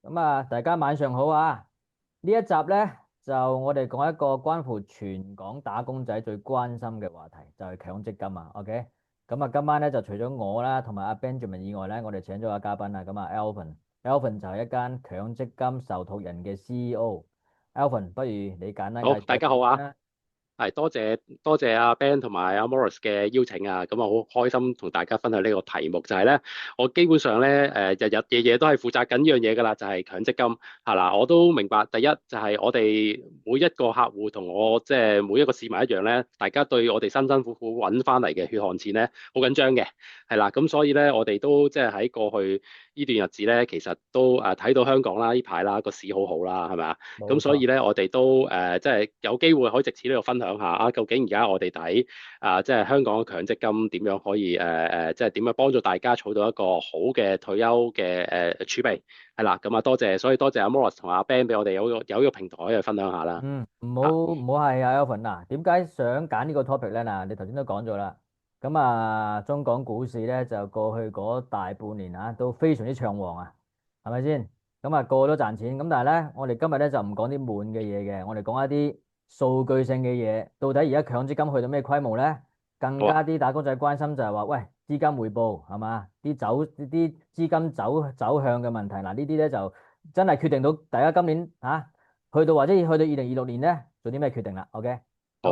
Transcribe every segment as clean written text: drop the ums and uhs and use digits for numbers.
大家晚上好啊！呢一集呢，就我哋講一個關乎全港打工仔最關心嘅話題，就係強積金啊。OK，今晚呢，就除咗我啦，同埋阿 Benjamin 以外呢，我哋請咗個嘉賓啊。Alvin 就係一間強積金受託人嘅 CEO。Alvin，不如你簡單介好，紹下自大家好啊！己啦。係多謝阿 Ben 同埋阿 Morris 嘅邀請啊！咁啊好開心同大家分享呢個題目，就係咧，我基本上咧日日夜夜都係負責緊呢樣嘢㗎啦，就係強積金係啦。我都明白，第一就係我哋每一個客戶同我即係每一個市民一樣咧，大家對我哋辛辛苦苦揾翻嚟嘅血汗錢咧好緊張嘅，係啦。咁所以咧，我哋都即係喺過去呢段日子咧，其實都睇到香港啦呢排啦個市好好啦，係咪啊？咁冇錯。所以咧，我哋都即係有機會可以藉此呢度分享下啊，究竟而家我哋睇即係香港嘅強積金點樣可以即係點樣幫助大家儲到一個好嘅退休嘅儲備，係啦。咁啊，所以多謝阿 Morris 同阿 Ben 俾我哋有一個平台可以分享下啦。嗯，唔好啊，唔好係啊，Alvin 嗱，點解想揀呢個 topic 咧？嗱，你頭先都講咗啦。中港股市咧就過去嗰大半年啊，都非常之暢旺啊，係咪先？個個都賺錢。咁但係咧，我哋今日咧就唔講啲悶嘅嘢嘅，我哋講一啲數據性嘅嘢。到底而家強積金去到咩規模咧？更好啊。加啲打工仔關心就係話，喂，資金回報係嘛？啲資金走向嘅問題。嗱，呢啲咧就真係決定到大家今年去到或者去到2026年咧，做啲咩決定啦？OK，好。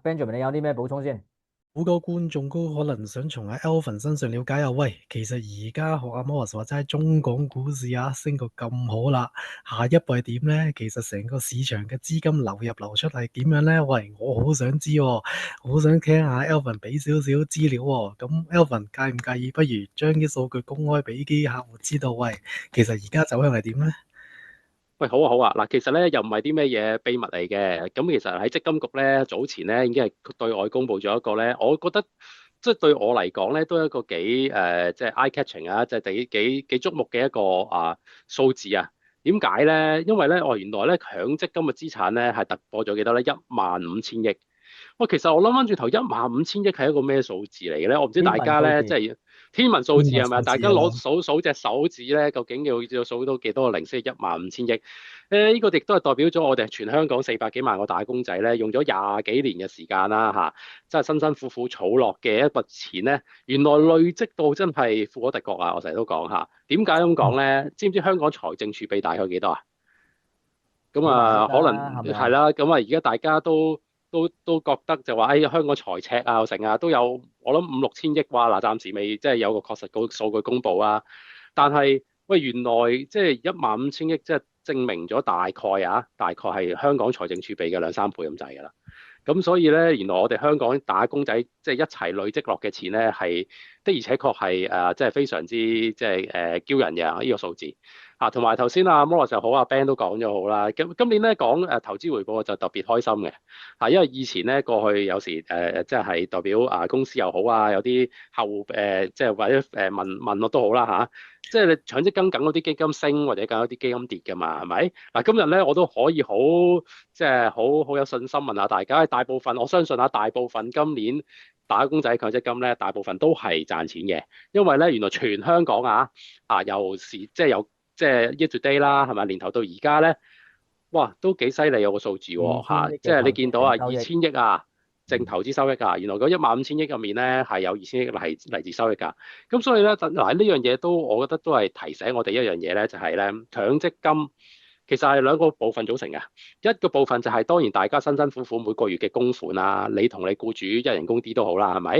Benjamin，你有啲咩補充先？好多觀眾都可能想從阿 Alvin 身上了解下，喂，其實而家學阿 Morris 話齋，中港股市升到咁好啦，下一步係點呢？其實成個市場嘅資金流入流出係點樣呢？喂，我好想知喎，好想聽下 Alvin 俾少少資料喎。咁 Alvin 介唔介意，不如將啲數據公開俾啲客戶知道？喂，其實而家走向係點呢？喂，好啊，好啊，嗱，其實咧又唔係啲咩嘢秘密嚟嘅，咁其實喺積金局咧早前咧已經係對外公佈咗一個咧，我覺得即係對我嚟講咧都係一個幾即係 eye catching 啊，即係幾觸目嘅一個數字啊。點解咧？因為咧，原來咧強積金嘅資產咧係突破咗幾多咧？15000億。喂，其實我諗翻轉頭，15000億係一個咩數字嚟嘅咧？我唔知天大家文數字。咧即係天文數天文字係咪啊？大家數字啊，攞數隻手指咧，究竟要數到幾多個零先係15000億？呢個亦都係代表咗我哋全香港400幾萬個打工仔咧，用咗廿幾年嘅時間啦嚇，真係辛辛苦苦儲落嘅一筆錢咧，原來累積到真係富可敵國啊！我成日都講嚇，點解咁講咧？知唔知香港財政儲備大概幾多啊？咁幾萬億可能啦，係咪啊？係啦，咁而家大家都覺得就話，香港財赤啊，成啊都有，我諗5、6千億啩嗱，暫時未即係有個確實個數據公佈啊。但係喂，原來即係15000億，即係證明咗大概係香港財政儲備嘅2、3倍咁滯㗎啦。咁所以咧，原來我哋香港打工仔即係一齊累積落嘅錢咧，係的而且確係即係非常之即係驕人嘅呢個數字。同埋頭先阿 Morris 就好，阿 Ben 都講咗好啦。咁今年咧講投資回報就特別開心嘅，因為以前咧過去有時即係代表公司又好啊，有啲客戶即係或者問我都好啦即係你強積金梗嗰啲基金升或者梗嗰啲基金跌㗎嘛，係咪？嗱，今日咧我都可以即係好有信心問下大家，大部分我相信大部分今年打工仔強積金咧，大部分都係賺錢嘅，因為咧原來全香港即係 year to date 啦，係咪？年頭到而家咧，哇，都幾犀利有個數字二喎千億嘅即係你投資見到二淨收益。千億啊，淨嗯。投資收益啊，原來嗰15000億入面咧係有2000億嚟自收益㗎。咁所以咧，嗱呢樣嘢都我覺得都係提醒我哋一樣嘢咧，就係咧強積金其實係兩個部分組成嘅。一個部分就係當然大家辛辛苦苦每個月嘅供款啊，你同你僱主一人工啲都好啦，係咪？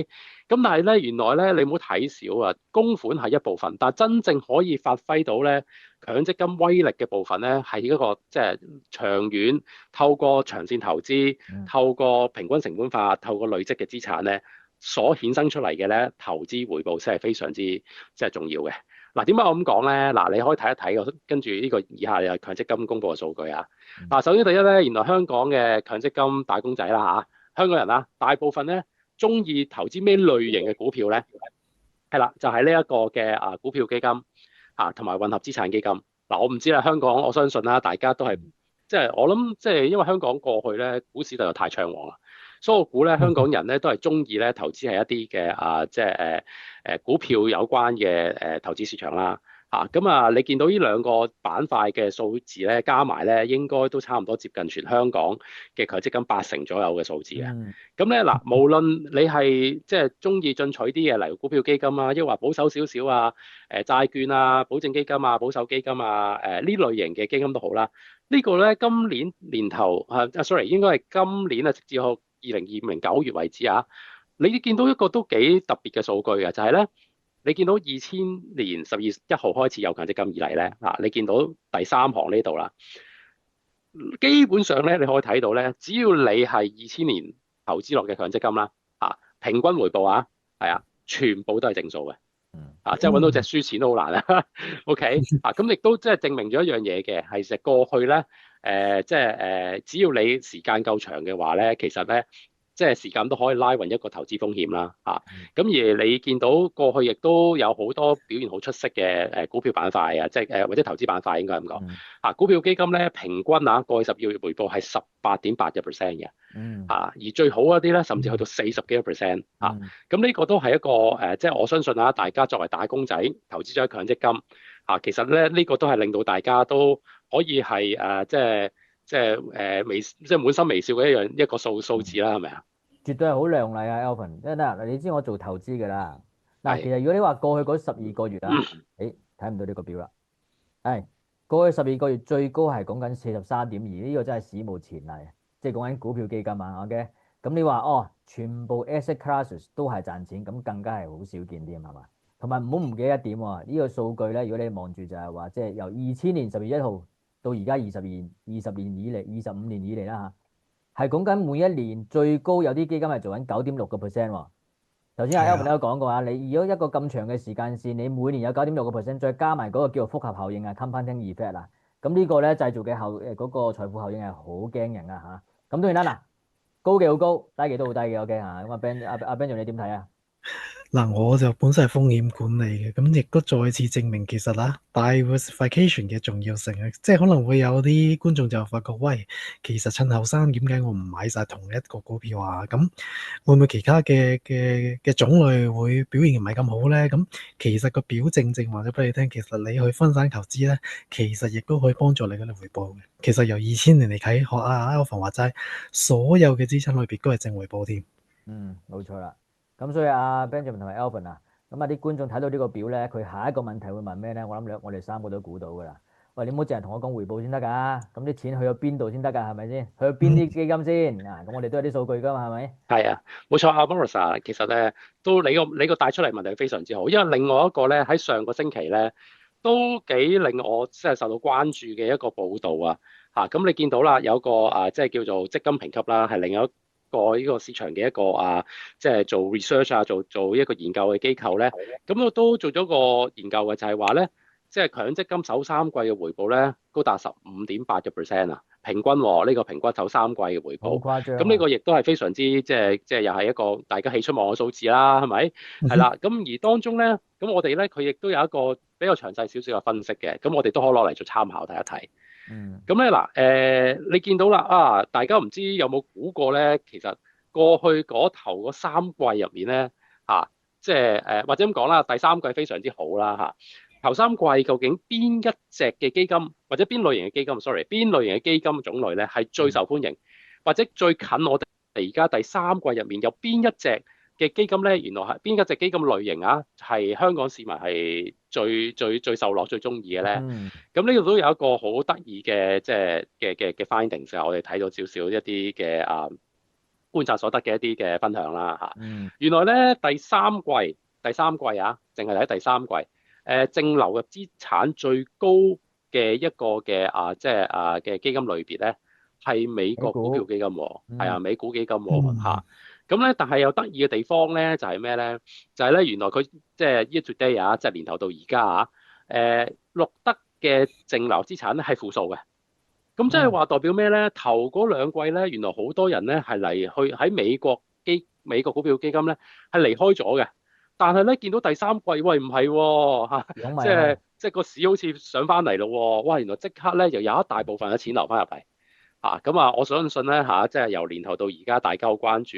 咁但係咧，原來咧你唔好睇少啊，供款係一部分，但係真正可以發揮到咧強積金威力嘅部分咧，係一個即係長遠透過長線投資，嗯。透過平均成本法，透過累積嘅資產咧，所衍生出嚟嘅咧投資回報先係非常之即係重要嘅。嗱，點解我咁講咧？嗱，你可以睇一睇跟住呢個以下嘅強積金公佈嘅數據啊。嗯。嗱，首先第一咧，原來香港嘅強積金打工仔啦香港人大部分咧中意投資咩類型嘅股票咧？係啦，就係呢一個嘅股票基金同埋混合資產基金。嗱，我唔知啦，香港我相信啦，大家都係即係我諗，即係因為香港過去咧股市就太暢旺啦，所以我估咧香港人咧都係中意咧投資係一啲嘅即係股票有關嘅投資市場啦。咁你見到呢兩個板塊嘅數字咧，加埋咧，應該都差唔多接近全香港嘅強積金80%左右嘅數字啊。嗯咁咧嗱，無論你係即係中意進取啲嘅，例如股票基金啊，抑或保守少少啊，債券啊、保證基金啊、保守基金啊，呢類型嘅基金都好啦。呢個咧今年年頭sorry，應該係今年啊，直至到2025年9月為止啊，你見到一個都幾特別嘅數據嘅，就係咧。你見到2000年12月1號開始有強積金以嚟咧，你見到第三行呢度啦，基本上咧你可以睇到咧，只要你係2000年投資落嘅強積金啦，平均回報係全部都係正數嘅，嗯即係揾到隻輸錢都好難啊。OK，咁亦都即係證明咗一樣嘢嘅，係其實過去咧，只要你時間夠長嘅話咧，其實咧。即係時間都可以拉勻一個投資風險啦，咁而你見到過去亦都有好多表現好出色嘅股票板塊啊，即係或者投資板塊應該咁講，股票基金咧平均過去12個月回報係18.8%嘅，而最好嗰啲咧甚至去到40幾個 percent，咁呢個都係一個即係我相信大家作為打工仔投資咗強積金其實咧呢個都係令到大家都可以係即係滿心微笑嘅一個數字啦，係咪啊？絕對係好亮麗啊，Alvin。因為嗱，你知我做投資㗎啦。嗱，其係，實如果你話過去嗰12個月啊，誒睇唔到呢個表啦。係過去12個月最高係講緊43.2，呢個真係史無前例。即係講緊股票基金啊，OK。咁你話哦，全部 asset classes 都係賺錢，咁更加係好少見啲，係嘛？同埋唔好唔記得一點喎，呢個數據咧，如果你望住就係話，即係由2000年12月1號到而家20年以嚟25年以嚟啦嚇，係講緊每一年最高有啲基金係做緊9.6%喎。頭先阿 係 Alvin 都啊，有講過啊，你如果一個咁長嘅時間線，你每年有9.6%，再加埋嗰個叫做複合效應啊 （compounding effect） 啊，咁呢個咧製造嘅嗰個財富效應係好驚人啊嚇。咁當然啦，嗱，高嘅好高，低嘅都好低嘅，OK 嚇。咁阿 Ben 你點睇啊？嗱，我就本身係風險管理嘅，咁亦都再次證明其實diversification 嘅重要性啊，即係可能會有啲觀眾就發覺，喂，其實趁後生點解我唔買晒同一個股票啊？咁會唔會其他嘅種類會表現唔係咁好咧？咁其實個表正話咗俾你聽，其實你去分散投資咧，其實亦都可以幫助你嗰啲回報嘅。其實由2000年嚟睇，學Alvin話齋，所有嘅資產類別都係正回報添。冇錯啦。咁所以阿 Benjamin 同埋 Alvin 啊，咁啲觀眾睇到呢個表咧，佢下一個問題會問咩咧？我哋三個都估到㗎啦。喂，你唔好淨係同我講回報先得㗎，咁啲錢去咗邊度先得㗎？係咪先？去咗邊啲基金先？咁我哋都有啲數據㗎嘛，係咪？係啊，冇錯，阿 Morris 啊，其實咧都你個帶出嚟問題非常之好，因為另外一個咧喺上個星期咧都幾令我即係受到關注嘅一個報導啊，咁你見到啦，有個即係叫做積金評級啦，係另一個呢個市場嘅一個即係做 research 做一個研究嘅機構咧，咁我都做咗個研究嘅，就係話咧，即係強積金首3季嘅回報咧高達15.8%啊。平均喎，呢個平均首3季嘅回好報，誇張啊！咁呢個亦都係非常之即係又係一個大家喜出望嘅數字啦，係咪？係啦，咁而當中咧，咁我哋咧佢亦都有一個比較詳細少少嘅分析嘅，咁我哋都可以攞嚟做參考睇一睇。嗯，咁咧嗱，你見到啦大家唔知有冇估過咧？其實過去嗰頭嗰3季入面咧即係或者咁講啦，第3季非常之好啦頭3季究竟邊一隻嘅基金或者邊類型嘅基金，sorry，邊類型嘅基金種類咧係最受歡迎，或者最近我哋而家第3季入面有邊一隻嘅基金咧？原來係邊一隻基金類型係香港市民係最受落最中意嘅咧？咁呢度都有一個好得意嘅即係嘅 findings 啊，我哋睇到少少一啲嘅觀察所得嘅一啲嘅分享啦原來咧第三季淨係睇第三季。淨流入資產最高嘅一個嘅即係嘅基金類別咧，係美國股票基金喎，係美股基金喎咁咧，但係又得意嘅地方咧，就係咩咧？就係咧，原來佢即係 year to date 即係年頭到而家錄得嘅淨流入資產咧係負數嘅。咁即係話代表咩咧？頭嗰2季咧，原來好多人咧係嚟去喺美國股票基金咧係離開咗嘅。但係咧，見到第3季，喂唔係喎即係個市好似上翻嚟咯喎，哇！原來即刻咧又有一大部分嘅錢流翻入嚟咁啊，我相信咧即係由年頭到而家，大家好關注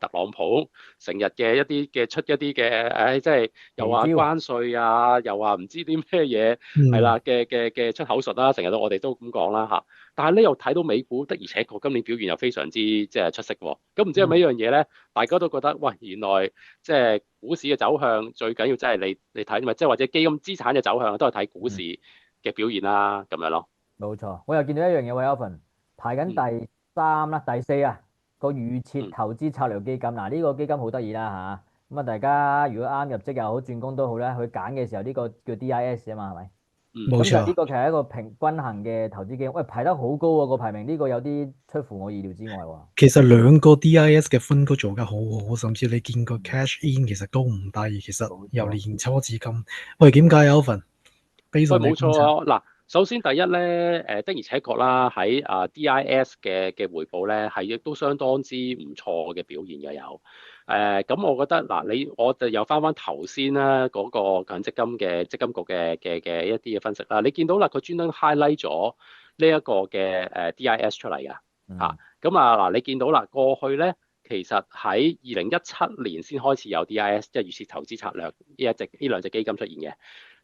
特朗普成日嘅一啲嘅出一啲嘅，即係又話奇招，關稅啊，又話唔知啲咩嘢係嗯，啦嘅出口術啦，成日都我哋都咁講啦但係咧又睇到美股的而且確今年表現又非常之即係出色喎。咁唔知係咪一嗯樣嘢咧？大家都覺得喂，原來即係股市嘅走向最緊要真係你睇咪，即係或者基金資產嘅走向都係睇股市嗯，嘅表現啦，咁樣咯。冇錯，我又見到一樣嘢喎，Alvin 排緊嗯第三啦，第四啊個預設嗯投資策略基金，嗱呢個基金好得意啦嚇，咁啊大家如果啱入職又好轉工都好咧，去揀嘅時候呢個叫 DIS 啊嘛，係咪？嗯。冇錯。咁就呢個其實係一個均衡嘅投資基金，喂排得好高喎個排名，呢個有啲出乎我意料之外喎。其實兩個 DIS 嘅分都做得好好，甚至你見個嗯，cash in 其實都唔低。其實由冇錯。年初至今，喂，點解 Alvin？based 喂，on 你冇錯觀察，啊！嗱，首先第一咧，的而且確啦，喺DIS 嘅回報咧，係亦都相當之唔錯嘅表現嘅有。咁我覺得嗱，我就又翻頭先啦，嗰個強積金嘅積金局嘅一啲嘅分析啦，你見到啦，佢專登 highlight 咗呢一個嘅DIS 出嚟㗎嗯嚇。咁嗱，你見到啦，過去咧其實喺2017年先開始有 DIS，即係預設投資策略呢兩隻基金出現嘅。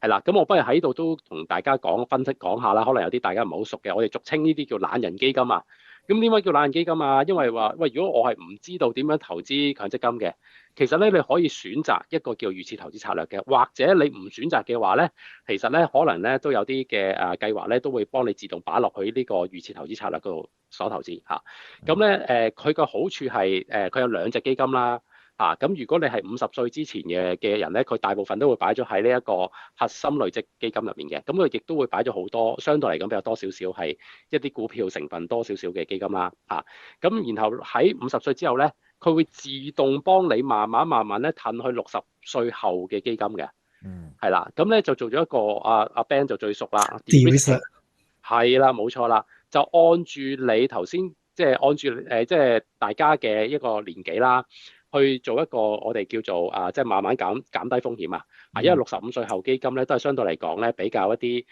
係啦，咁我不如喺度都同大家分析講下啦。可能有啲大家唔係好熟嘅，我哋俗稱呢啲叫懶人基金啊。咁點解叫懶人基金啊？因為話喂，如果我係唔知道點樣投資強積金嘅，其實咧你可以選擇一個叫預設投資策略嘅，或者你唔選擇嘅話咧，其實咧可能咧都有啲嘅計劃咧都會幫你自動擺落去呢個預設投資策略嗰度所投資嚇。咁咧佢個好處係佢有兩隻基金啦。咁如果你係50歲之前嘅人咧，佢大部分都會擺咗喺呢一個核心累積基金入面嘅，咁佢亦都會擺咗好多，相對嚟講比較多少少係一啲股票成分多少少嘅基金啦。咁然後喺50歲之後咧，佢會自動幫你慢慢咧褪去60歲後嘅基金嘅，嗯係啦，咁咧就做咗一個阿 Ben 就最熟啦 de-risk 啦，，de-risking 係啦，冇錯啦，就按住你頭先即係按住即係大家嘅一個年紀啦。去做一個我哋叫做即係慢慢減低風險啊！因為嗯65歲後基金咧都係相對嚟講咧比較一啲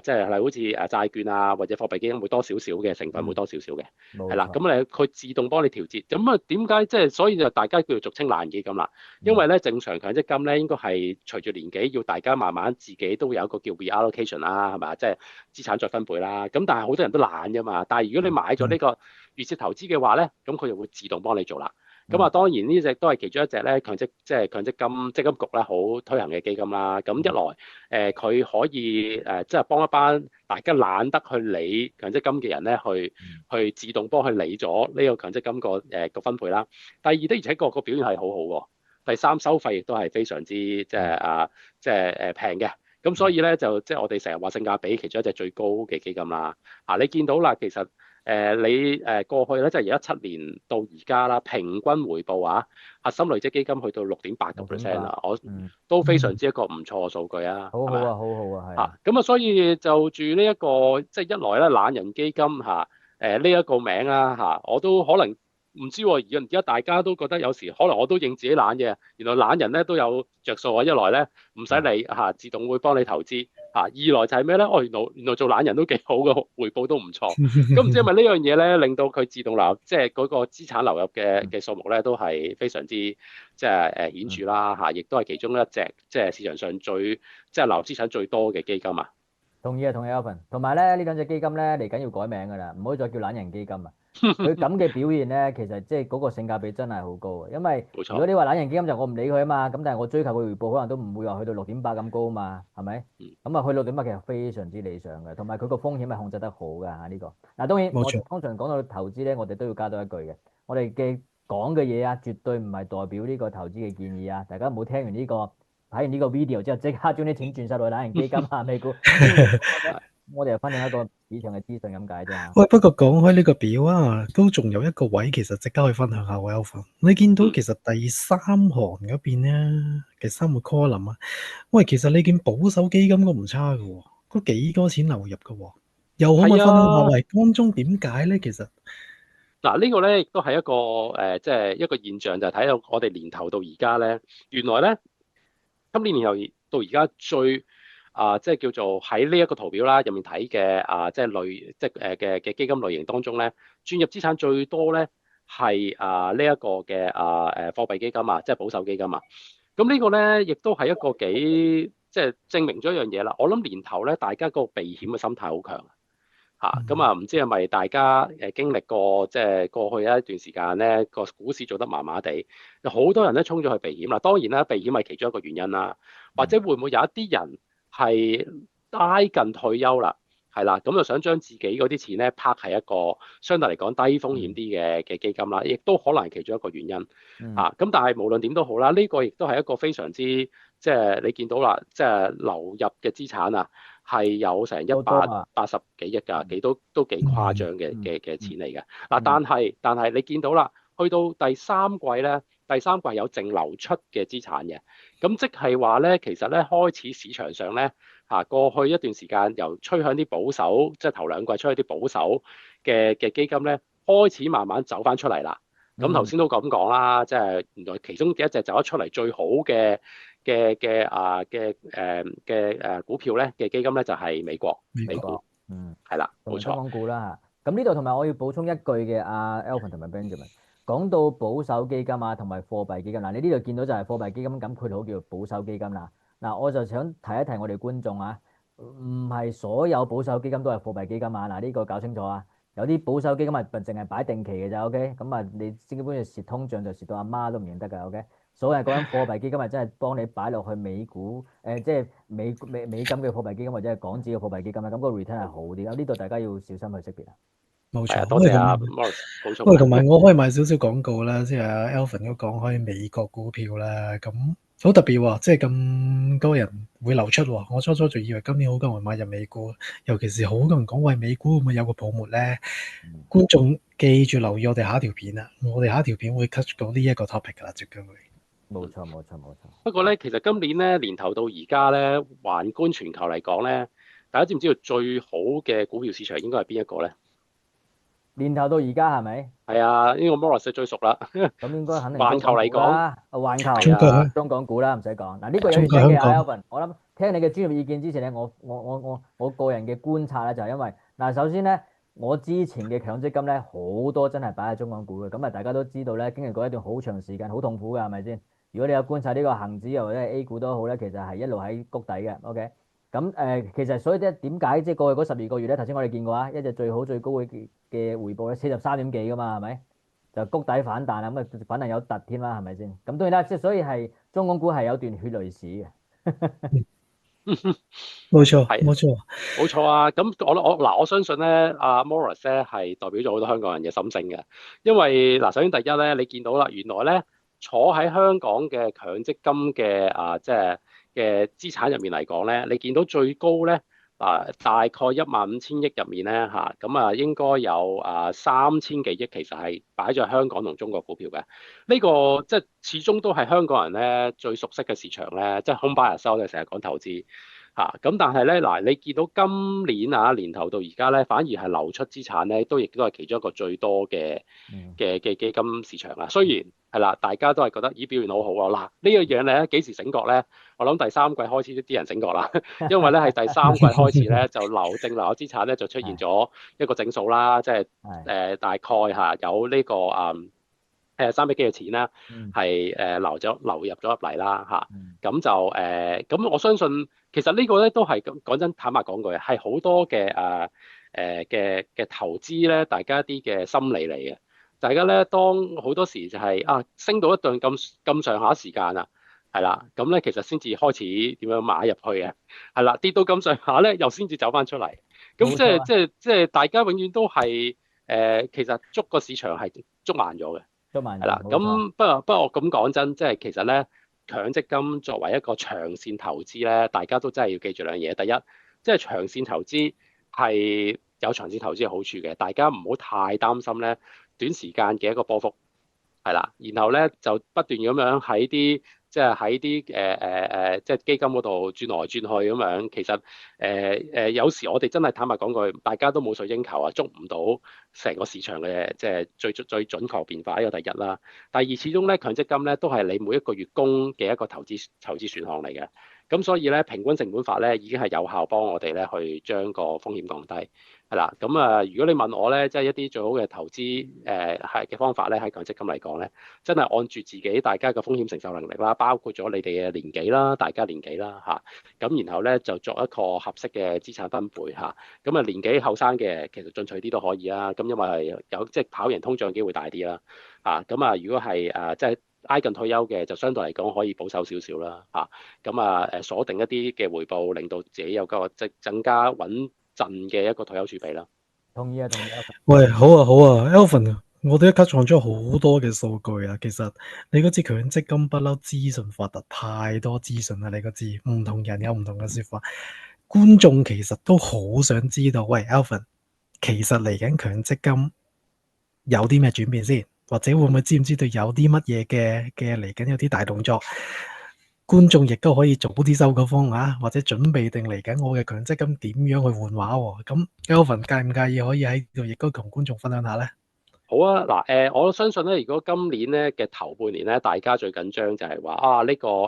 即係好似債券啊或者貨幣基金會多少少嘅成分會嗯，多少少嘅，係啦。冇錯。咁佢自動幫你調節。咁點解即係所以就大家叫做俗稱懶人基金啦？因為嗯咧正常強積金咧應該係隨住年紀要大家慢慢自己都會有一個叫 reallocation 啦，係咪？即係資產再分配啦。咁但係好多人都懶㗎嘛。但係如果你買咗嗯呢個預設投資嘅話咧，咁佢就會自動幫你做啦。咁嗯當然呢隻都係其中一隻咧即係強積金積金局咧好推行嘅基金啦。咁一來佢可以即係幫一班大家懶得去理強積金嘅人咧，去自動幫佢理咗呢個強積金個分配啦。第二的而且確個表現係好好喎。第三收費亦都係非常之即係即係平嘅。咁所以咧就即係我哋成日話性價比其中一隻最高嘅基金啦。你見到啦，其實。你過去咧，即係由2017年到而家啦，平均回報核心累積基金去到6.8%啦，我嗯，都非常嗯，之一個唔錯嘅數據啊，係咪啊？好好啊，好好啊，係啊。咁所以就住呢一個即係一來咧懶人基金呢一個名啦我都可能唔知喎，而家大家都覺得有時可能我都認自己懶嘅，原來懶人咧都有着數啊！一來咧唔使理自動會幫你投資二來就係咩咧？原來做懶人都幾好嘅，回報都唔錯。咁唔知係咪呢樣嘢咧，令到佢自動流入，即係嗰個資產流入嘅數目咧，都係非常之即係顯著啦亦都係其中一隻即係市場上最即係流入資產最多嘅基金啊！同意啊，同意 Alvin。同埋咧，呢兩隻基金咧嚟緊要改名㗎啦，唔可以再叫懶人基金啊。佢咁嘅表現咧，其實即係嗰個性價比真係好高啊。因為冇錯，如果你話懶人基金就我唔理佢啊嘛，咁但係我追求佢回報可能都唔會話去到6.8咁高啊嘛，係咪？咁啊去6.8其實非常之理想嘅，同埋佢個風險係控制得好㗎呢個。嗱當然我冇錯。通常講到投資咧，我哋都要加多一句嘅，我哋嘅講嘅嘢絕對唔係代表呢個投資嘅建議啊！大家唔好聽完呢個睇完呢個 video 之後即刻將啲錢轉晒落去懶人基金美股。我哋又分享一個市場嘅資訊咁解啫。喂，不過講開呢個表都仲有一個位其實值得去分享下喎，Alpha。你見到其實第三行嗰邊咧嘅三個 column喂，其實你見保守基金都唔差㗎喎，都幾多錢流入㗎喎，又可唔可以分享下喂，當中點解咧？其實嗱，呢個咧亦都係一個即係一個現象，就係睇到我哋年頭到而家咧，原來咧今年年頭到而家最即係叫做喺呢一個圖表啦入面睇嘅即係嘅基金類型當中咧，轉入資產最多咧係呢一個嘅貨幣基金啊，即係保守基金啊。咁呢個咧亦都係一個幾即係證明咗一樣嘢啦。我諗年頭咧，大家嗰個避險嘅心態好強。咁啊，唔知係咪大家經歷過即係過去一段時間咧，個股市做得麻麻地，有好多人咧衝咗去避險啦。當然啦，避險係其中一個原因啦，或者會唔會有一啲人係挨近退休啦，係啦，咁就想將自己嗰啲錢咧泊喺一個相對嚟講低風險啲嘅基金啦，亦都可能係其中一個原因。咁但係無論點都好啦，呢個亦都係一個非常之即係你見到啦，即係流入嘅資產啊。係有成180幾億㗎，都幾誇張嘅錢嚟嘅。但係你見到啦，去到第三季咧，第三季有淨流出嘅資產嘅，咁即係話咧，其實咧開始市場上咧過去一段時間由趨向啲保守，即係頭兩季趨向啲保守嘅基金咧，開始慢慢走翻出嚟啦。咁頭先都咁講啦，即係原來其中一隻走得出嚟最好嘅股票咧嘅基金咧就係美國股，係啦，冇錯。香港股啦嚇。咁呢度同埋我要補充一句嘅，Alvin 同埋 Benjamin 講到保守基金同埋貨幣基金嗱，你呢度見到就係貨幣基金咁，佢好叫保守基金啦。嗱，我就想提一提我哋觀眾唔係所有保守基金都係貨幣基金嗱，呢個搞清楚啊。有啲保守基金淨係擺定期嘅咋，OK？咁你基本上蝕通脹就蝕到阿媽都唔認得㗎，OK？所謂講緊貨幣基金真係幫你擺落去美股，即係美金嘅貨幣基金或者係港紙嘅貨幣基金咁個 return 係好啲。呢度大家要小心去識別冇錯，多謝Morris 補充。喂，同埋我可以賣少少廣告啦，即係Alvin 都講開美國股票啦，咁好特別喎，即係咁多人會流出喎。我初初仲以為今年好多人買入美股，尤其是好多人講喂美股會唔會有個泡沫咧？觀眾記住留意我哋下一條片啦，我哋下一條片會 touch 到呢一個 topic 㗎啦，絕對會。冇錯。不過咧，其實今年咧年頭到而家咧，環觀全球嚟講咧，大家知唔知道最好嘅股票市場應該係邊一個咧？年頭到而家係咪？係啊，呢個 Morris 最熟啦。咁應該肯定環球嚟講，環球中港股啦，唔使講。嗱，呢個有嘢嘅Alvin，我諗聽你嘅專業意見之前咧，我個人嘅觀察咧就係因為首先咧，我之前嘅強積金咧好多真係擺喺中港股嘅，咁大家都知道咧，經歷過一段好長時間好痛苦㗎，係咪先？如果你有觀察呢個恆指又或者係 A 股都好咧，其實係一路喺谷底嘅，OK？咁其實所以點解即係過去嗰12個月咧，頭先我哋見過一隻最好最高嘅回報咧，43點幾㗎嘛，係咪？就谷底反彈咁反彈有突添啦，係咪先？咁當然啦，即係所以係中港股係有段血淚史嘅。冇錯啊！咁我相信咧，阿 Morris 咧係代表咗好多香港人嘅心聲嘅，因為首先第一咧，你見到啦，原來咧坐喺香港嘅強積金嘅即係嘅資產入面嚟講咧，你見到最高咧大概15000億入面咧咁應該有3000幾億其實係擺咗香港同中國股票嘅，呢個即係始終都係香港人咧最熟悉嘅市場咧，即係 home buyers 我哋成日講投資。咁但係咧你見到今年年頭到而家咧，反而係流出資產咧，亦都係其中一個最多嘅基金市場啦。雖然係啦，大家都係覺得表現好好啊。嗱，呢樣嘢咧幾時醒覺咧？我諗第三季開始啲人醒覺啦，因為咧係第三季開始咧就淨流資產咧就出現咗一個正數啦，即係大概有呢個300幾嘅錢啦，係流入咗入嚟啦咁就咁我相信其實呢個咧都係講真坦白講句係好多嘅嘅投資咧，大家啲嘅心理嚟嘅。大家咧當好多時就係升到一段咁上下時間係啦，咁咧其實先至開始點樣買入去嘅，係啦，跌到咁上下咧又先至走翻出嚟。咁即係大家永遠都係其實捉個市場係捉慢咗嘅。係啦，咁不過我咁講真，即係其實咧，強積金作為一個長線投資咧，大家都真係要記住兩樣嘢。第一，即係長線投資係有長線投資嘅好處嘅，大家唔好太擔心咧短時間嘅一個波幅，係啦，然後咧就不斷咁樣喺啲即係基金嗰度轉來轉去咁樣。其實有時我哋真係坦白講句，大家都冇水晶球捉唔到成個市場嘅即係最準確變化。呢個第一啦。第二，始終咧強積金咧都係你每一個月供嘅一個投資選項嚟嘅。咁所以咧平均成本法咧已經係有效幫我哋咧去將個風險降低。係啦，咁如果你問我咧，即係一啲最好嘅投資係嘅方法咧，喺強積金嚟講咧，真係按住自己大家嘅風險承受能力啦，包括咗你哋嘅年紀啦，大家年紀啦嚇，咁然後咧就作一個合適嘅資產分配嚇。咁年紀後生嘅其實進取啲都可以啦，咁因為係有即係跑贏通脹機會大啲啦。咁如果係即係挨近退休嘅，就相對嚟講可以保守少少啦咁鎖定一啲嘅回報，令到自己有個即係更加穩陣嘅一個退休儲備啦。同意啊，同意啊。喂，好啊，好啊，Alvin 啊，我哋一刻創咗好多嘅數據啊。其實你嗰支強積金不嬲資訊發達，太多資訊啦。你嗰支唔同人有唔同嘅說法，觀眾其實都好想知道。喂，Alvin，其實嚟緊強積金有啲咩轉變先，或者會唔會知唔知道有啲乜嘢嘅嚟緊有啲大動作？觀眾亦都可以早啲收個風啊，或者準備定嚟緊我嘅強積金點樣去換話喎。咁 Alvin 介唔介意可以喺度亦都同觀眾分享下呢？好啊，我相信咧，如果今年咧嘅頭半年咧，大家最緊張就係話呢個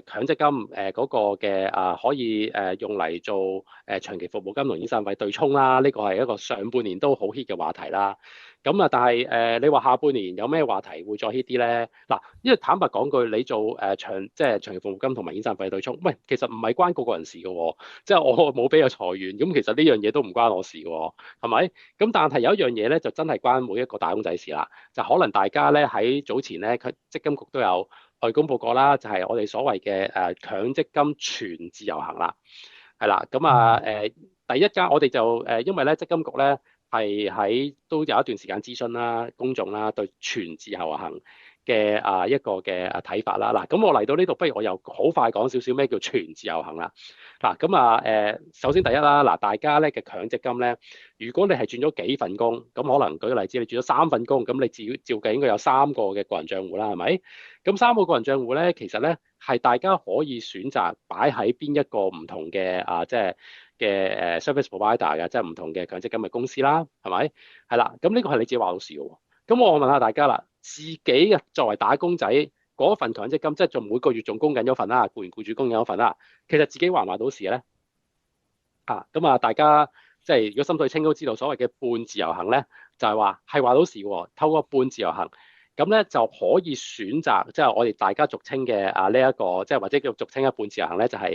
強積金嗰個嘅可以用嚟做長期服務金同遣散費對沖啦，呢個係一個上半年都好 hit 嘅話題啦。咁但係你話下半年有咩話題會再 hit 啲咧？嗱，因為坦白講句，你做即係長期服務金同埋遣散費對沖，喂，其實唔係關個人事嘅喎，即係我冇俾佢裁員，咁其實呢樣嘢都唔關我事嘅喎，係咪？咁但係有一樣嘢咧，就真係關每一個打工仔事啦。就可能大家咧喺早前咧，佢積金局都有去公佈過啦，就係我哋所謂嘅強積金全自由行啦，係啦。咁第一間我哋就因為咧積金局咧係喺都有一段時間諮詢啦，公眾啦對全自由行嘅一個嘅睇法啦。嗱，咁我嚟到呢度，不如我又好快講少少咩叫全自由行啦。嗱，咁首先第一啦，嗱，大家咧嘅強積金咧，如果你係轉咗幾份工，咁可能舉個例子，你轉咗3份工，咁你照計應該有3個嘅個人帳戶啦，係咪？咁3個個人帳戶咧，其實咧係大家可以選擇擺喺邊一個唔同嘅即係嘅service provider 嘅，即係唔同嘅強積金嘅公司啦，係咪？係啦，咁呢個係你自己話到事嘅喎。咁我問下大家啦，自己嘅作為打工仔嗰份強積金，即係仲每個月仲供緊嗰份啦，僱員僱主供緊嗰份啦，其實自己話唔話到事咧？咁大家即係如果心水清都知道，所謂嘅半自由行咧，就係話係話到事喎。透過半自由行，咁咧就可以選擇，即係我哋大家俗稱嘅呢一個，即係或者叫俗稱嘅半自由行咧，就係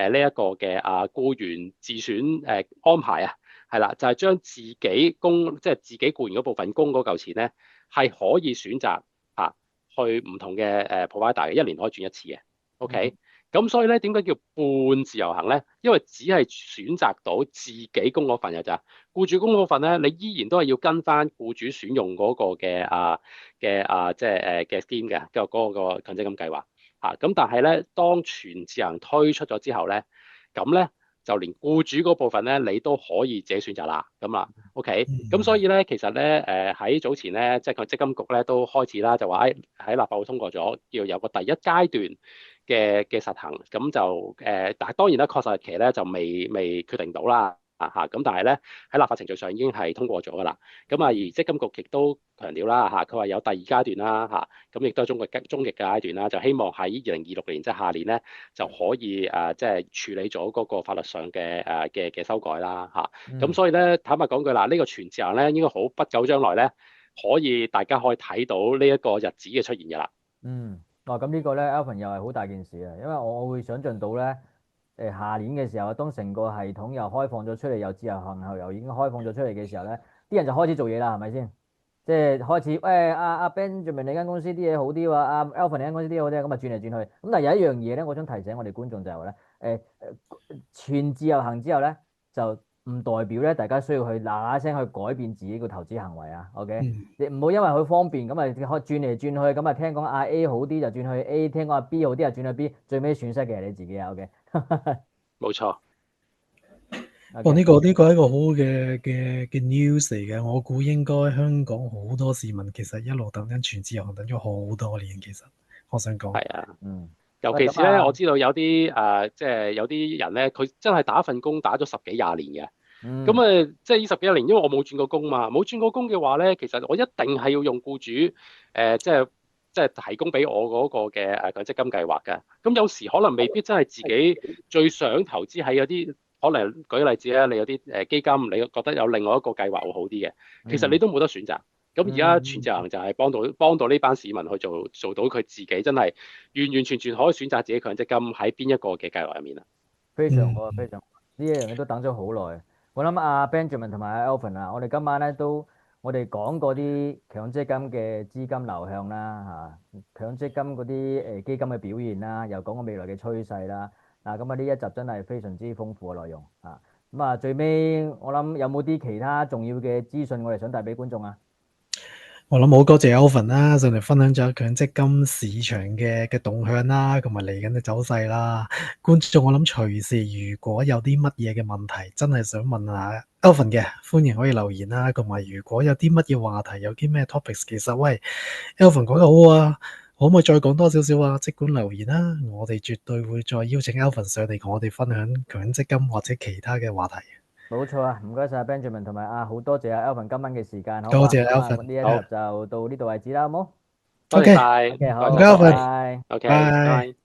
呢一個嘅僱員自選安排啊，係啦，就係將自己供，即係自己僱員嗰部分供嗰嚿錢咧，係可以選擇去唔同嘅provider 嘅，一年可以轉一次嘅。OK。咁所以咧，點解叫半自由行咧？因為只係選擇到自己供嗰份嘅咋，僱主供嗰份咧，你依然都係要跟翻僱主選用嗰個嘅即係嘅 scheme 嘅，嗰個強積金計劃咁但係咧，當全自由行推出咗之後咧，咁咧就連僱主嗰部分咧，你都可以自己選擇啦。咁啦，OK。咁所以咧，其實咧喺早前咧，即係強積金局咧都開始啦，就話喺立法會通過咗，要有個第一階段嘅實行，咁就但係當然啦，確實日期咧就未決定到啦，咁但係咧喺立法程序上已經係通過咗㗎啦。而積金局亦都強調啦佢話有第二階段啦咁亦都係終極嘅階段啦，就希望喺2026年即係下年咧就可以即係處理咗嗰個法律上嘅修改啦咁所以咧坦白講句啦，呢個全自由咧應該好不久將來咧大家可以睇到呢一個日子嘅出現㗎啦。咁呢個咧 Alvin 又係好大件事啊，因為我會想像到咧，下年嘅時候，當成個系統又開放咗出嚟，又自由行後又已經開放咗出嚟嘅時候咧，啲人就開始做嘢啦，係咪先？即係開始，喂阿 Benjamin 你間公司啲嘢好啲喎，阿 Alvin 你間公司啲嘢好啲，咁啊轉嚟轉去。咁但係有一樣嘢咧，我想提醒我哋觀眾就係話咧，全自由行之後咧就唔代表咧，大家需要去嗱嗱聲去改變自己個投資行為啊。OK，你唔好因為佢方便咁啊，可轉嚟轉去咁啊，聽講阿 A 好啲就轉去 A，聽講阿 B 好啲就轉去 B，最尾損失嘅係你自己啊。OK，冇錯。呢個係一個好好嘅 news 嚟嘅，我估應該香港好多市民其實一路等緊全自由行等咗好多年，其實我想講係啊，尤其是咧，我知道有啲即係有啲人咧，佢真係打一份工打咗10幾20年嘅。咁即係呢10幾年，因為我冇轉過工嘛，冇轉過工嘅話咧，其實我一定係要用僱主即係即係提供俾我嗰個嘅強積金計劃嘅。咁有時可能未必真係自己最想投資喺有啲，可能舉個例子咧，你有啲基金，你覺得有另外一個計劃會好啲嘅，其實你都冇得選擇。咁而家全自行就係幫到呢班市民去做到佢自己真係完完全全可以選擇自己強積金喺邊一個嘅計劃入面啊。非常好啊，非常好。呢一樣嘢都等咗好耐。我諗阿 Benjamin 同埋阿 Alvin 啊，我哋今晚咧都我哋講過啲強積金嘅資金流向啦，強積金嗰啲基金嘅表現啦，又講過未來嘅趨勢啦。嗱，咁啊呢一集真係非常之豐富嘅內容啊。咁啊最尾我諗有冇啲其他重要嘅資訊我哋想帶俾觀眾啊？我諗好多謝 Alvin 啦，上嚟分享咗強積金市場嘅動向啦，同埋嚟緊嘅走勢啦。觀眾我諗隨時如果有啲乜嘢嘅問題，真係想問下 Alvin 嘅，歡迎可以留言啦。同埋如果有啲乜嘢話題，有啲咩 topics，其實喂 Alvin 講得好啊，可唔可以再講多少少啊？即管留言啦，我哋絕對會再邀請 Alvin 上嚟同我哋分享強積金或者其他嘅話題。冇錯啊，唔該晒 Benjamin 同埋好多謝阿 Alvin 今晚嘅時間，好多謝啊，咁 Alvin，呢一好，集就到呢度為止啦，好冇多謝晒，？OK，唔該好，唔該拜晒各位，Alvin，拜。 ，OK，拜拜。拜。